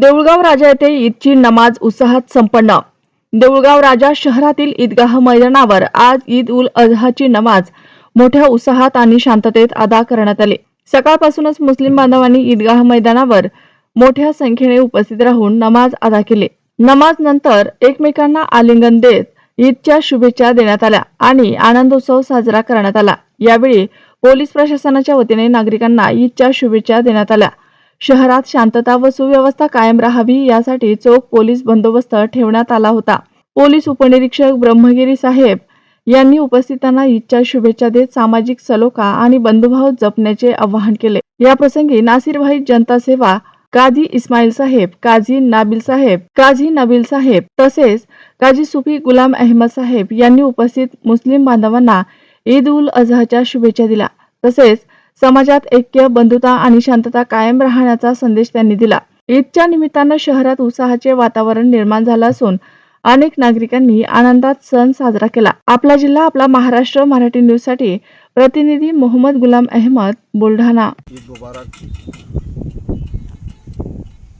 देऊळगाव राजा येथे ईदची नमाज उत्साहात संपन्न। देऊळगाव राजा शहरातील ईदगाह मैदानावर आज ईद उल अजहाची नमाज मोठ्या उत्साहात आणि शांततेत अदा करण्यात आली। सकाळपासूनच मुस्लिम बांधवांनी ईदगाह मैदानावर मोठ्या संख्येने उपस्थित राहून नमाज अदा केली। नमाज नंतर एकमेकांना आलिंगन देत ईदच्या शुभेच्छा देण्यात आल्या आणि आनंदोत्सव साजरा करण्यात आला। यावेळी पोलीस प्रशासनाच्या वतीने नागरिकांना ईदच्या शुभेच्छा देण्यात आल्या। शहरात शांतता व सुव्यवस्था कायम राहावी यासाठी चोख पोलीस बंदोबस्त ठेवण्यात आला होता। पोलीस उपनिरीक्षक ब्रह्मगिरी साहेब यांनी उपस्थितांना ईदच्या शुभेच्छा देत सामाजिक सलोखा आणि बंधुभाव जपण्याचे आवाहन केले। या प्रसंगी नासिर भाई जनता सेवा, काजी इस्माईल साहेब, काजी नबील साहेब तसेच काजी सुफी गुलाम अहमद साहेब यांनी उपस्थित मुस्लिम बांधवांना ईद उल अजहाच्या शुभेच्छा दिल्या। तसेच समाजात ऐक्य, बंधुता आणि शांतता कायम राहण्याचा संदेश त्यांनी दिला। ईदच्या निमित्तानं शहरात उत्साहाचे वातावरण निर्माण झालं असून अनेक नागरिकांनी आनंदात सण साजरा केला। आपला जिल्हा, आपला महाराष्ट्र मराठी न्यूज साठी प्रतिनिधी मोहम्मद गुलाम अहमद, बुलढाणा। ईद मुबारक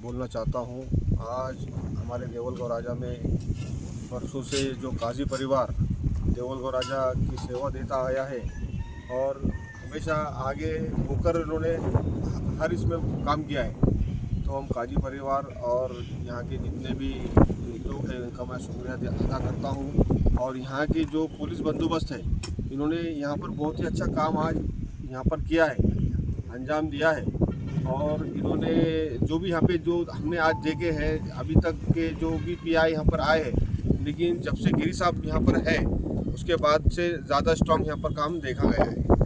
बोलना चाहता हूँ। आज हमारे देवलगांव राजा में बरसों से जो काजी परिवार देवलगांव राजा की सेवा देता आया है और हमेशा आगे होकर इन्होंने हर इसमें काम किया है, तो हम काजी परिवार और यहाँ के जितने भी लोग हैं उनका मैं शुक्रिया अदा करता हूँ। और यहाँ की जो पुलिस बंदोबस्त है, इन्होंने यहाँ पर बहुत ही अच्छा काम आज यहाँ पर किया है, अंजाम दिया है। और इन्होंने जो भी यहाँ पे जो हमने आज देखे हैं, अभी तक के जो भी पीआई यहाँ पर आए हैं, लेकिन जब से गिरी साहब यहाँ पर है उसके बाद से ज़्यादा स्ट्रॉन्ग यहाँ पर काम देखा गया है।